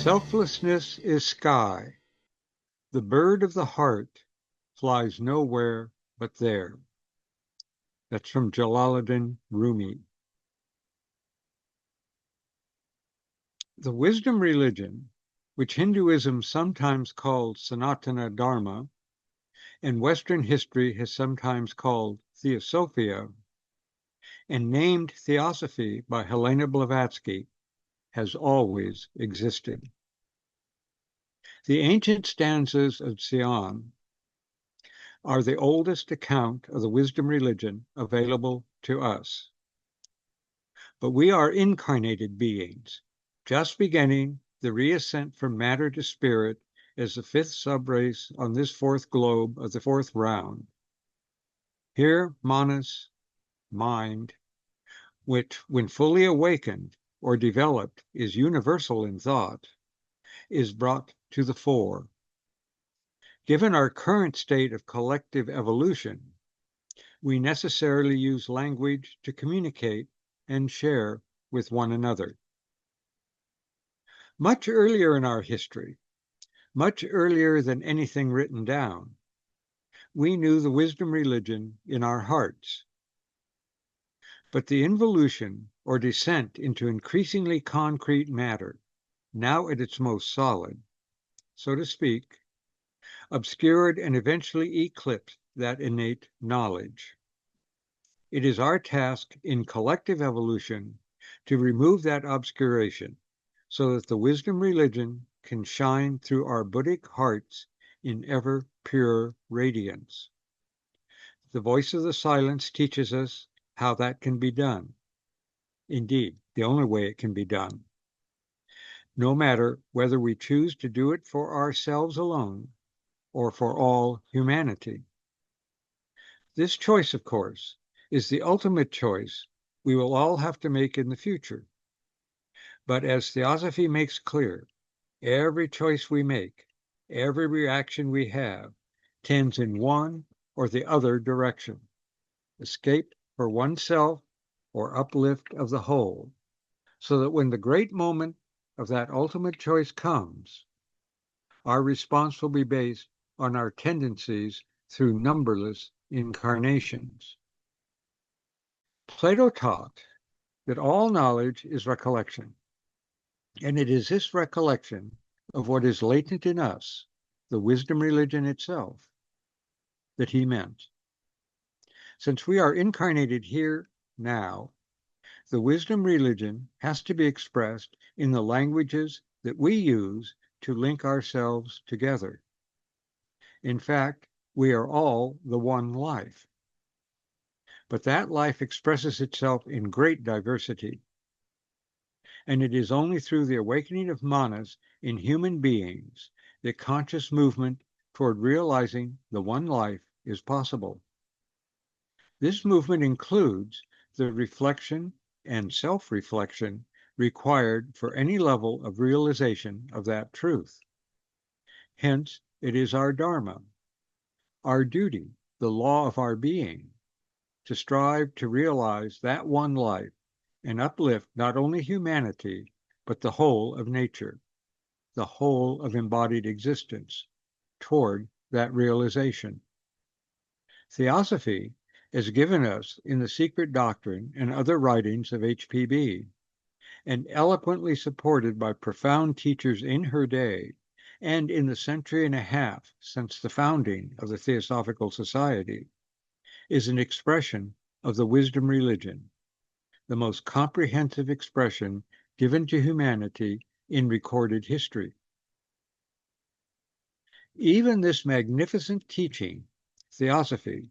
Selflessness is sky. The bird of the heart flies nowhere but there. That's from Jalaluddin Rumi. The wisdom religion, which Hinduism sometimes called Sanatana Dharma, and Western history has sometimes called Teosofia, and named Theosophy by Helena Blavatsky, has always existed. The ancient stanzas of Sion are the oldest account of the wisdom religion available to us. But we are incarnated beings, just beginning the reascent from matter to spirit as the fifth subrace on this fourth globe of the fourth round. Here, manas, mind, which, when fully awakened or developed, is universal in thought, is brought to the fore. Given our current state of collective evolution, we necessarily use language to communicate and share with one another. Much earlier in our history, much earlier than anything written down, we knew the wisdom religion in our hearts. But the involution or descent into increasingly concrete matter, now at its most solid, so to speak, obscured and eventually eclipsed that innate knowledge. It is our task in collective evolution to remove that obscuration so that the wisdom religion can shine through our Buddhic hearts in ever pure radiance. The voice of the silence teaches us how that can be done. Indeed, the only way it can be done. No matter whether we choose to do it for ourselves alone or for all humanity. This choice, of course, is the ultimate choice we will all have to make in the future. But as Theosophy makes clear, every choice we make, every reaction we have, tends in one or the other direction. Escape for oneself or uplift of the whole, so that when the great moment of that ultimate choice comes, our response will be based on our tendencies through numberless incarnations. Plato taught that all knowledge is recollection, and it is this recollection of what is latent in us, the wisdom religion itself, that he meant. Since we are incarnated here now, the wisdom religion has to be expressed in the languages that we use to link ourselves together. In fact, we are all the one life. But that life expresses itself in great diversity. And it is only through the awakening of manas in human beings that conscious movement toward realizing the one life is possible. This movement includes the reflection and self-reflection required for any level of realization of that truth. Hence, it is our dharma, our duty, the law of our being, to strive to realize that one life and uplift not only humanity, but the whole of nature, the whole of embodied existence, toward that realization. Theosophy is given us in the Secret Doctrine and other writings of HPB, and eloquently supported by profound teachers in her day and in the century and a half since the founding of the Theosophical Society, is an expression of the wisdom religion, the most comprehensive expression given to humanity in recorded history. Even this magnificent teaching, Theosophy,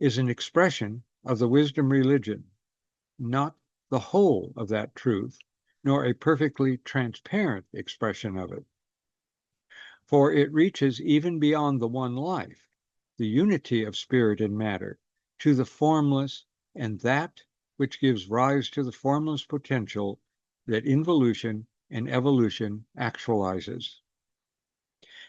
is an expression of the wisdom religion, not the whole of that truth, nor a perfectly transparent expression of it. For it reaches even beyond the one life, the unity of spirit and matter, to the formless and that which gives rise to the formless potential that involution and evolution actualizes.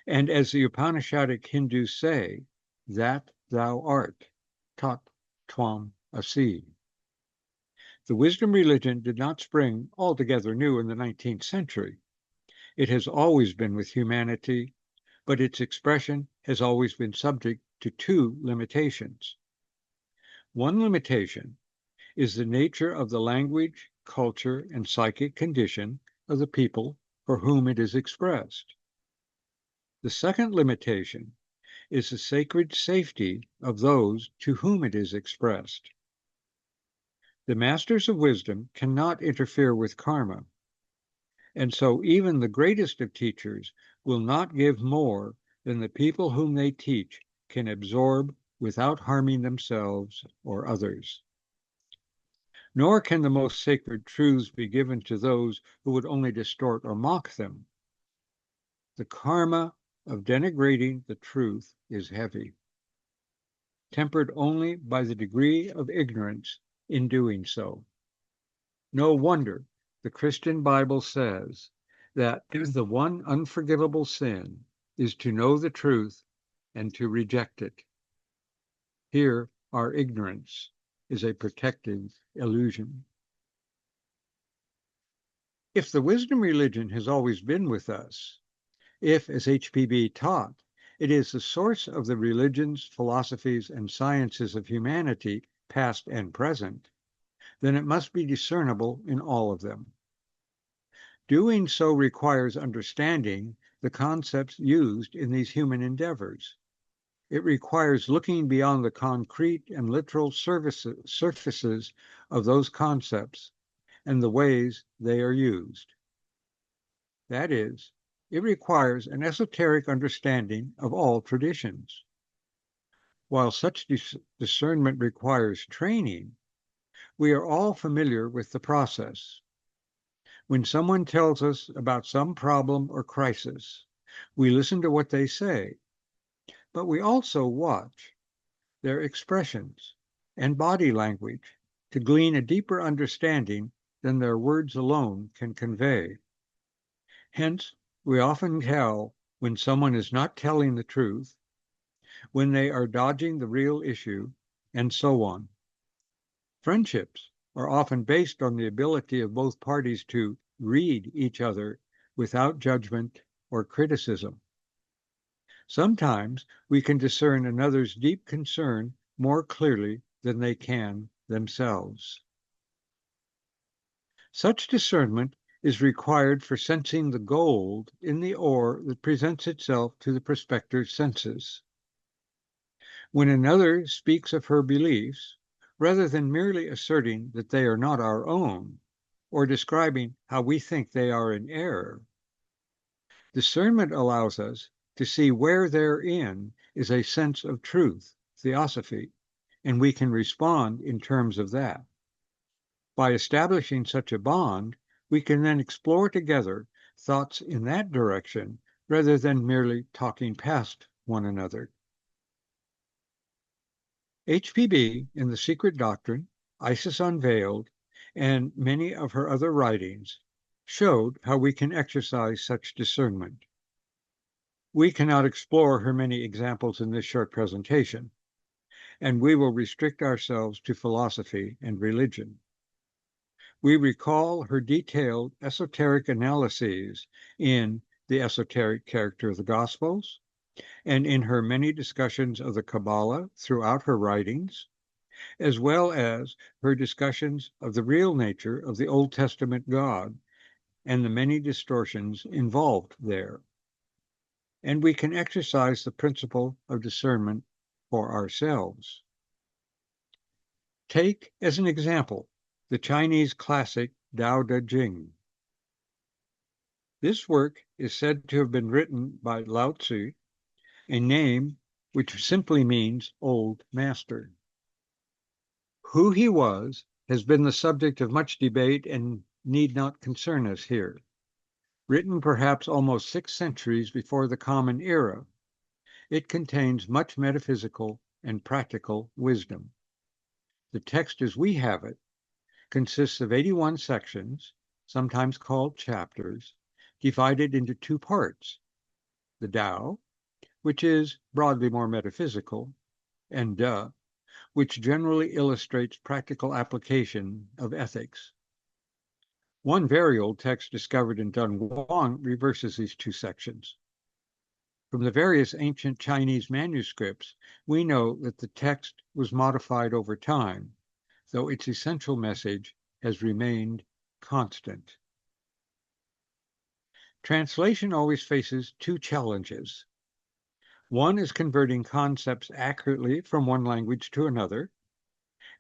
And as the Upanishadic Hindus say, that thou art, tat tvam asi. The wisdom religion did not spring altogether new in the 19th century. It has always been with humanity, but its expression has always been subject to two limitations. One limitation is the nature of the language, culture, and psychic condition of the people for whom it is expressed. The second limitation is the sacred safety of those to whom it is expressed. The masters of wisdom cannot interfere with karma, and so even the greatest of teachers will not give more than the people whom they teach can absorb without harming themselves or others. Nor can the most sacred truths be given to those who would only distort or mock them. The karma of denigrating the truth is heavy, tempered only by the degree of ignorance in doing so. No wonder the Christian Bible says that the one unforgivable sin is to know the truth and to reject it. Here, our ignorance is a protective illusion. If the wisdom religion has always been with us, if, as HPB taught, it is the source of the religions, philosophies, and sciences of humanity, past and present, then it must be discernible in all of them. Doing so requires understanding the concepts used in these human endeavors. It requires looking beyond the concrete and literal surfaces of those concepts and the ways they are used. That is, it requires an esoteric understanding of all traditions. While such discernment requires training, we are all familiar with the process. When someone tells us about some problem or crisis, we listen to what they say, but we also watch their expressions and body language to glean a deeper understanding than their words alone can convey. Hence, we often tell when someone is not telling the truth, when they are dodging the real issue, and so on. Friendships are often based on the ability of both parties to read each other without judgment or criticism. Sometimes we can discern another's deep concern more clearly than they can themselves. Such discernment is required for sensing the gold in the ore that presents itself to the prospector's senses. When another speaks of her beliefs, rather than merely asserting that they are not our own, or describing how we think they are in error, discernment allows us to see where therein is a sense of truth, theosophy, and we can respond in terms of that. By establishing such a bond, we can then explore together thoughts in that direction rather than merely talking past one another. HPB, in The Secret Doctrine, Isis Unveiled, and many of her other writings, showed how we can exercise such discernment. We cannot explore her many examples in this short presentation, and we will restrict ourselves to philosophy and religion. We recall her detailed esoteric analyses in The Esoteric Character of the Gospels, and in her many discussions of the Kabbalah throughout her writings, as well as her discussions of the real nature of the Old Testament God and the many distortions involved there. And we can exercise the principle of discernment for ourselves. Take as an example the Chinese classic Dao De Jing. This work is said to have been written by Lao Tzu, a name which simply means old master. Who he was has been the subject of much debate and need not concern us here. Written perhaps almost 6 centuries before the Common Era, it contains much metaphysical and practical wisdom. The text as we have it consists of 81 sections, sometimes called chapters, divided into 2 parts: the Tao, which is broadly more metaphysical, and De, which generally illustrates practical application of ethics. One very old text discovered in Dunhuang reverses these two sections. From the various ancient Chinese manuscripts, we know that the text was modified over time, though its essential message has remained constant. Translation always faces two challenges. One is converting concepts accurately from one language to another,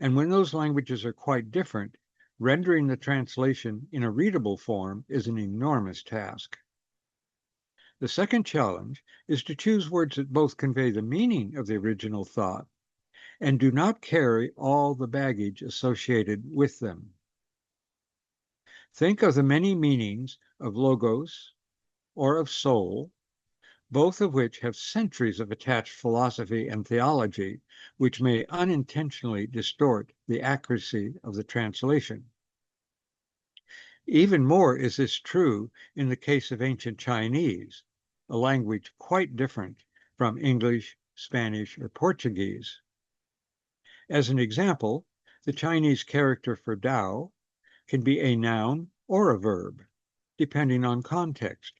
and when those languages are quite different, rendering the translation in a readable form is an enormous task. The second challenge is to choose words that both convey the meaning of the original thought and do not carry all the baggage associated with them. Think of the many meanings of logos or of soul, both of which have centuries of attached philosophy and theology, which may unintentionally distort the accuracy of the translation. Even more is this true in the case of ancient Chinese, a language quite different from English, Spanish, or Portuguese. As an example, the Chinese character for Dao can be a noun or a verb, depending on context,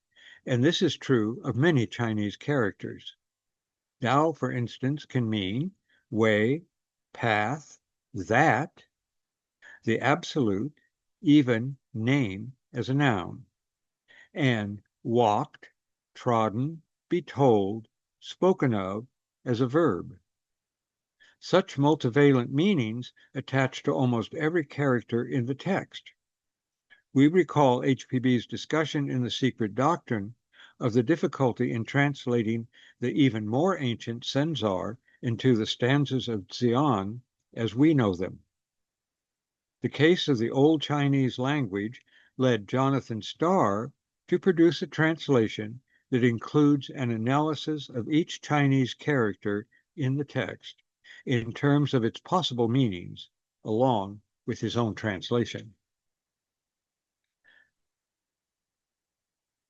and this is true of many Chinese characters. Dao, for instance, can mean way, path, that, the absolute, even name as a noun, and walked, trodden, be told, spoken of as a verb. Such multivalent meanings attach to almost every character in the text. We recall HPB's discussion in The Secret Doctrine of the difficulty in translating the even more ancient Senzar into the stanzas of Xian as we know them. The case of the Old Chinese language led Jonathan Starr to produce a translation that includes an analysis of each Chinese character in the text in terms of its possible meanings, along with his own translation.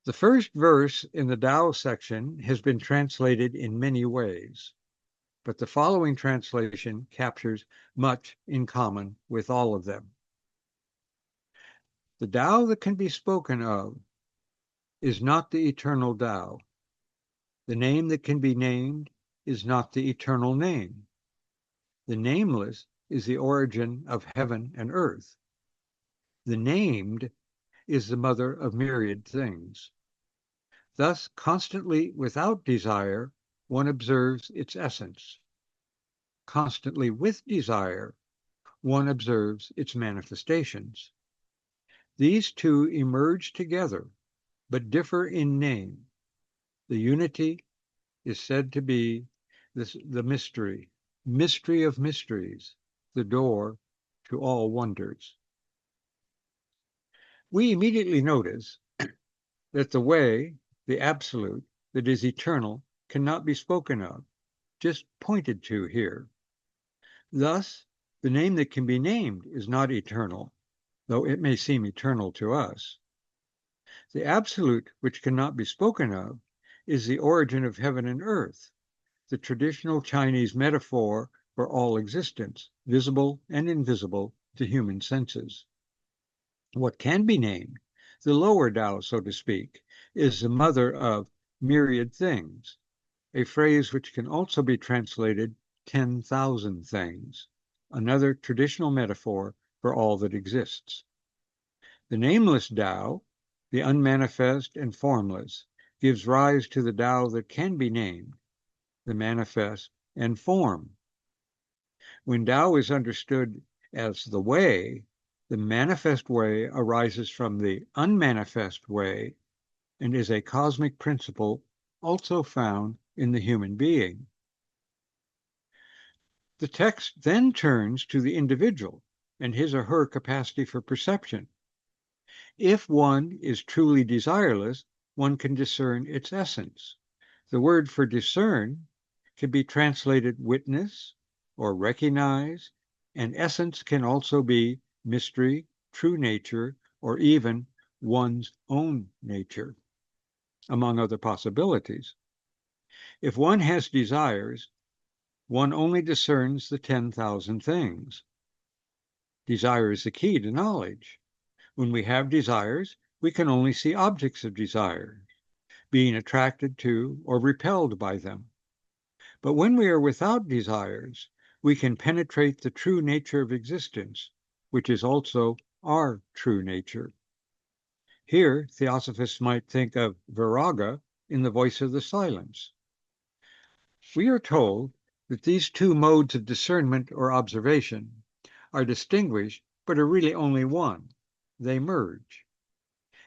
The first verse in the Dao section has been translated in many ways, but the following translation captures much in common with all of them. The Tao that can be spoken of is not the eternal Tao. The name that can be named is not the eternal name. The nameless is the origin of heaven and earth. The named is the mother of myriad things. Thus, constantly without desire, one observes its essence. Constantly with desire, one observes its manifestations. These two emerge together, but differ in name. The unity is said to be the mystery of mysteries, the door to all wonders. We immediately notice that the way, the absolute, that is eternal, cannot be spoken of, just pointed to here. Thus, the name that can be named is not eternal, though it may seem eternal to us. The absolute, which cannot be spoken of, is the origin of heaven and earth, the traditional Chinese metaphor for all existence, visible and invisible to human senses. What can be named, the lower Tao, so to speak, is the mother of myriad things, a phrase which can also be translated 10,000 things, another traditional metaphor for all that exists. The nameless Tao, the unmanifest and formless, gives rise to the Tao that can be named, the manifest and form. When Tao is understood as the way, the manifest way arises from the unmanifest way and is a cosmic principle also found in the human being. The text then turns to the individual and his or her capacity for perception. If one is truly desireless, one can discern its essence. The word for discern can be translated witness or recognize, and essence can also be mystery, true nature, or even one's own nature, among other possibilities. If one has desires, one only discerns the 10,000 things. Desire is the key to knowledge. When we have desires, we can only see objects of desire, being attracted to or repelled by them. But when we are without desires, we can penetrate the true nature of existence, which is also our true nature. Here, theosophists might think of viraga in the voice of the silence. We are told that these two modes of discernment or observation are distinguished, but are really only one. They merge.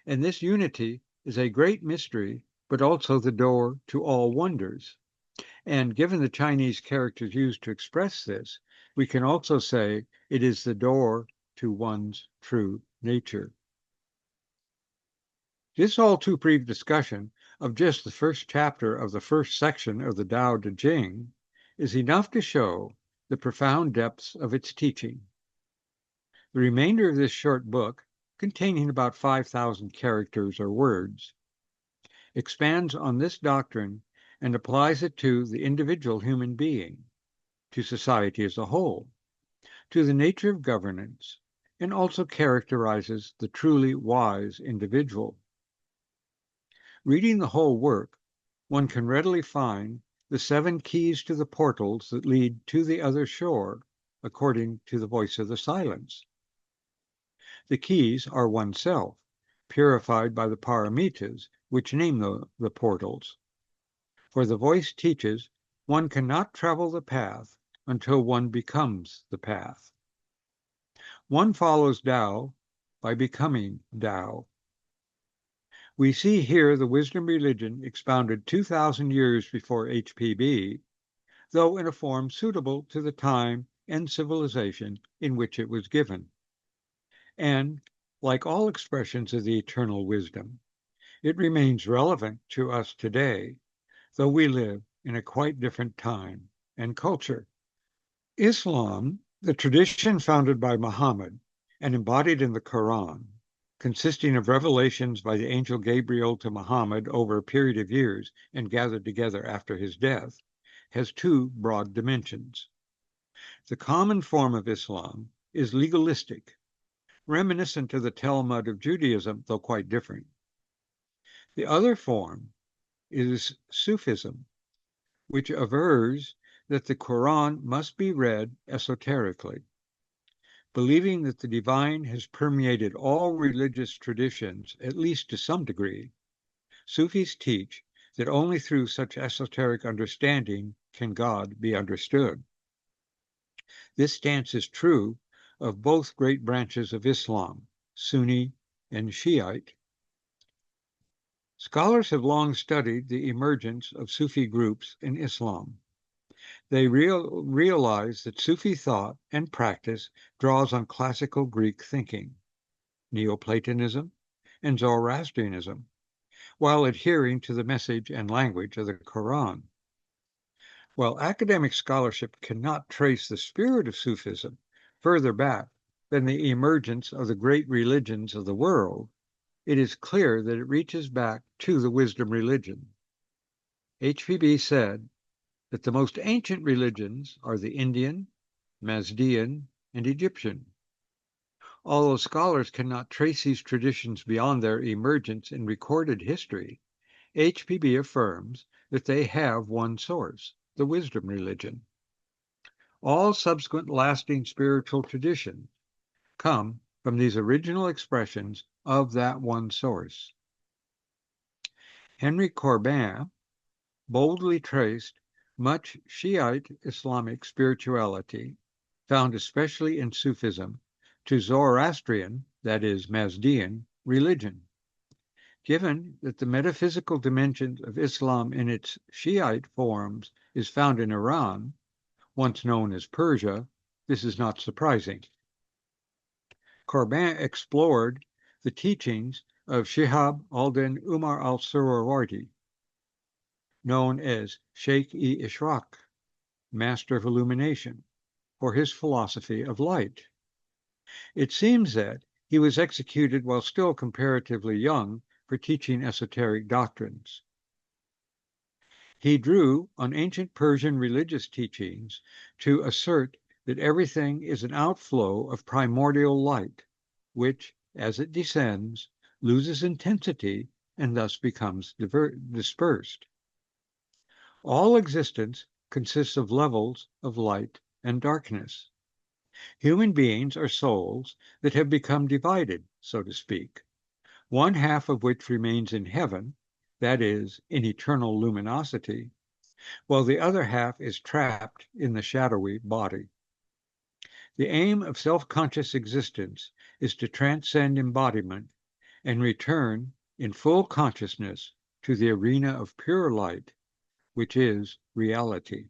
And this unity is a great mystery, but also the door to all wonders. And given the Chinese characters used to express this, we can also say it is the door to one's true nature. This all too brief discussion of just the first chapter of the first section of the Dao De Jing is enough to show the profound depths of its teaching. The remainder of this short book, containing about 5,000 characters or words, expands on this doctrine and applies it to the individual human being, to society as a whole, to the nature of governance, and also characterizes the truly wise individual. Reading the whole work, one can readily find the 7 keys to the portals that lead to the other shore, according to the voice of the silence. The keys are oneself, purified by the paramitas, which name the portals. For the voice teaches one cannot travel the path until one becomes the path. One follows Tao by becoming Tao. We see here the wisdom religion expounded 2,000 years before HPB, though in a form suitable to the time and civilization in which it was given. And, like all expressions of the eternal wisdom, it remains relevant to us today, though we live in a quite different time and culture. Islam, the tradition founded by Muhammad and embodied in the Quran, consisting of revelations by the angel Gabriel to Muhammad over a period of years and gathered together after his death, has 2 broad dimensions. The common form of Islam is legalistic, reminiscent of the Talmud of Judaism, though quite different. The other form is Sufism, which avers that the Quran must be read esoterically. Believing that the divine has permeated all religious traditions, at least to some degree, Sufis teach that only through such esoteric understanding can God be understood. This stance is true of both great branches of Islam, Sunni and Shiite. Scholars have long studied the emergence of Sufi groups in Islam. They realize that Sufi thought and practice draws on classical Greek thinking, Neoplatonism, and Zoroastrianism, while adhering to the message and language of the Quran. While academic scholarship cannot trace the spirit of Sufism further back than the emergence of the great religions of the world, it is clear that it reaches back to the wisdom religion. HPB said that the most ancient religions are the Indian, Mazdian, and Egyptian. Although scholars cannot trace these traditions beyond their emergence in recorded history, HPB affirms that they have one source, the wisdom religion. All subsequent lasting spiritual traditions come from these original expressions of that one source. Henry Corbin boldly traced much Shiite Islamic spirituality, found especially in Sufism, to Zoroastrian, that is, Mazdian, religion. Given that the metaphysical dimension of Islam in its Shiite forms is found in Iran, once known as Persia, this is not surprising. Corbin explored the teachings of Shihab al-Din Umar al-Suhrawardi, known as Sheikh-e-Ishraq, Master of Illumination, for his philosophy of light. It seems that he was executed while still comparatively young for teaching esoteric doctrines. He drew on ancient Persian religious teachings to assert that everything is an outflow of primordial light, which, as it descends, loses intensity and thus becomes dispersed. All existence consists of levels of light and darkness. Human beings are souls that have become divided, so to speak, one half of which remains in heaven, that is, in eternal luminosity, while the other half is trapped in the shadowy body. The aim of self-conscious existence is to transcend embodiment and return in full consciousness to the arena of pure light, which is reality.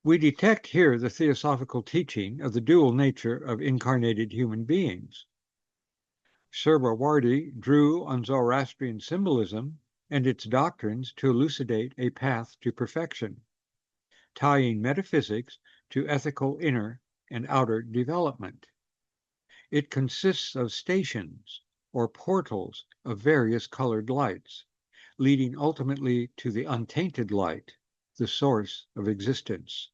We detect here the theosophical teaching of the dual nature of incarnated human beings. Suhrawardi drew on Zoroastrian symbolism and its doctrines to elucidate a path to perfection, tying metaphysics to ethical inner and outer development. It consists of stations or portals of various colored lights, leading ultimately to the untainted light, the source of existence.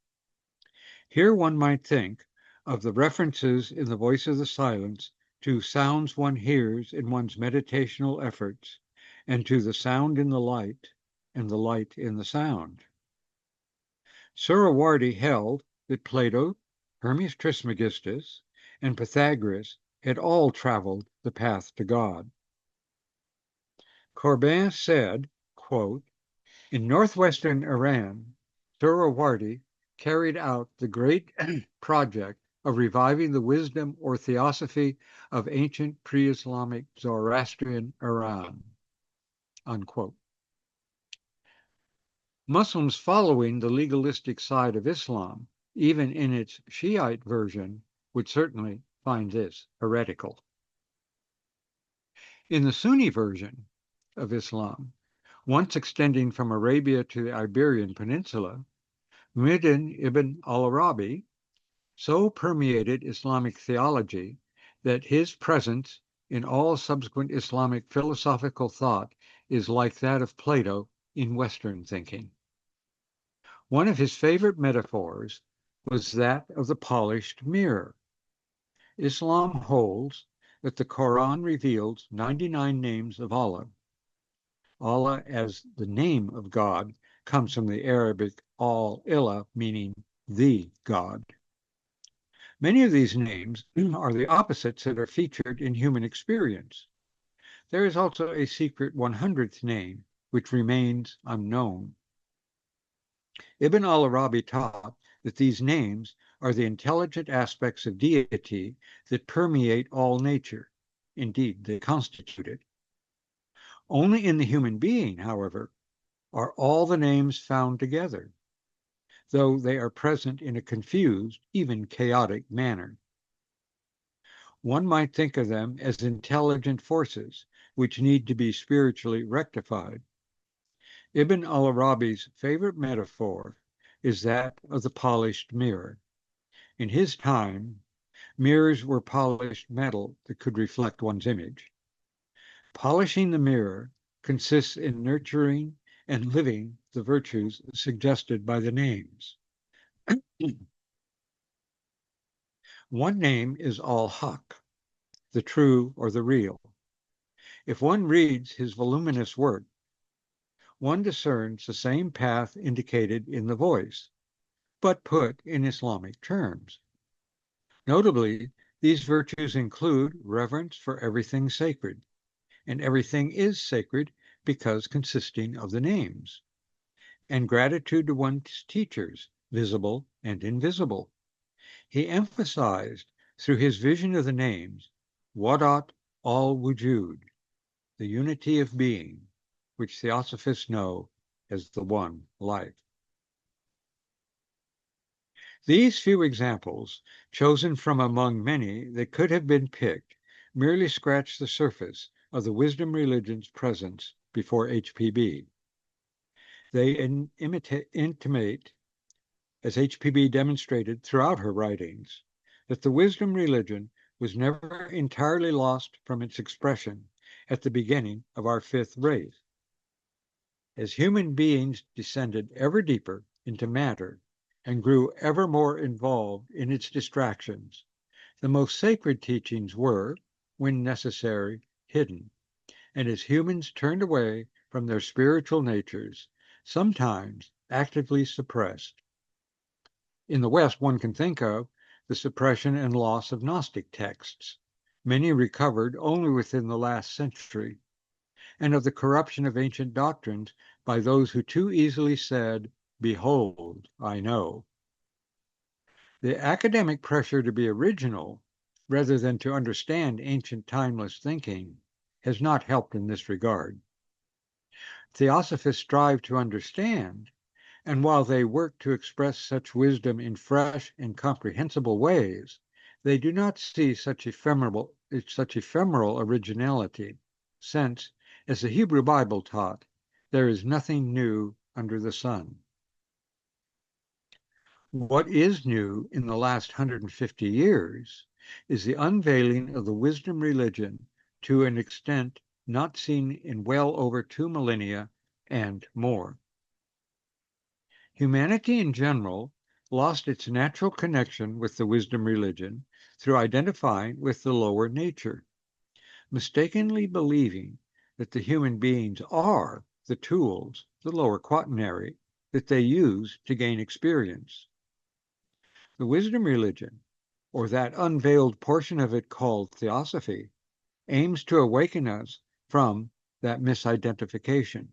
Here one might think of the references in the Voice of the Silence to sounds one hears in one's meditational efforts, and to the sound in the light and the light in the sound. Suhrawardi held that Plato, Hermes Trismegistus, and Pythagoras had all traveled the path to God. Corbin said, quote, "In northwestern Iran, Suhrawardi carried out the great project of reviving the wisdom or theosophy of ancient pre-Islamic Zoroastrian Iran," unquote. Muslims following the legalistic side of Islam, even in its Shiite version, would certainly find this heretical. In the Sunni version of Islam, once extending from Arabia to the Iberian Peninsula, Muhyiddin ibn al-Arabi so permeated Islamic theology that his presence in all subsequent Islamic philosophical thought is like that of Plato in Western thinking. One of his favorite metaphors was that of the polished mirror. Islam holds that the Quran reveals 99 names of Allah. Allah as the name of God comes from the Arabic al-ilah, meaning the God. Many of these names are the opposites that are featured in human experience. There is also a secret 100th name, which remains unknown. Ibn al-Arabi taught that these names are the intelligent aspects of deity that permeate all nature. Indeed, they constitute it. Only in the human being, however, are all the names found together, though they are present in a confused, even chaotic manner. One might think of them as intelligent forces which need to be spiritually rectified. Ibn al-Arabi's favorite metaphor is that of the polished mirror. In his time, mirrors were polished metal that could reflect one's image. Polishing the mirror consists in nurturing and living the virtues suggested by the names. One name is al-Haq, the true or the real. If one reads his voluminous work, one discerns the same path indicated in the voice, but put in Islamic terms. Notably, these virtues include reverence for everything sacred, and everything is sacred because consisting of the names, and gratitude to one's teachers, visible and invisible. He emphasized through his vision of the names, Wadat al-Wujud, the unity of being, which theosophists know as the one life. These few examples, chosen from among many that could have been picked, merely scratch the surface of the wisdom religion's presence before HPB. They intimate, as HPB demonstrated throughout her writings, that the wisdom religion was never entirely lost from its expression at the beginning of our fifth race. As human beings descended ever deeper into matter and grew ever more involved in its distractions, The most sacred teachings were, when necessary, hidden, and as humans turned away from their spiritual natures, sometimes actively suppressed. In the West, one can think of the suppression and loss of Gnostic texts, many recovered only within the last century, and of the corruption of ancient doctrines by those who too easily said, "Behold, I know." The academic pressure to be original, rather than to understand ancient timeless thinking, has not helped in this regard. Theosophists strive to understand, and while they work to express such wisdom in fresh and comprehensible ways, they do not see such ephemeral originality, since, as the Hebrew Bible taught, there is nothing new under the sun. What is new in the last 150 years is the unveiling of the wisdom religion to an extent not seen in well over 2 millennia and more. Humanity in general lost its natural connection with the wisdom religion through identifying with the lower nature, mistakenly believing that the human beings are the tools, the lower quaternary, that they use to gain experience. The wisdom religion, or that unveiled portion of it called Theosophy, aims to awaken us from that misidentification.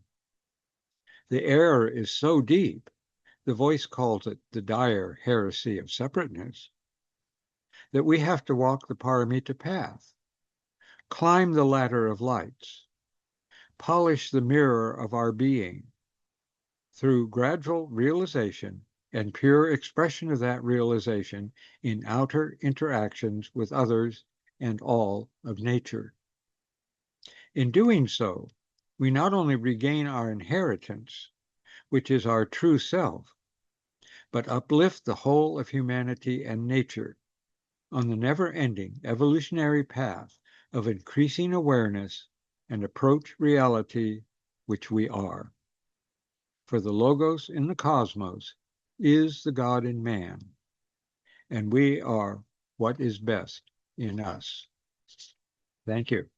The error is so deep, the voice calls it the dire heresy of separateness, that we have to walk the paramita path, climb the ladder of lights, polish the mirror of our being through gradual realization and pure expression of that realization in outer interactions with others and all of nature. In doing so, we not only regain our inheritance, which is our true self, but uplift the whole of humanity and nature on the never-ending evolutionary path of increasing awareness and approach reality, which we are. For the Logos in the cosmos is the God in man, and we are what is best in us. Thank you.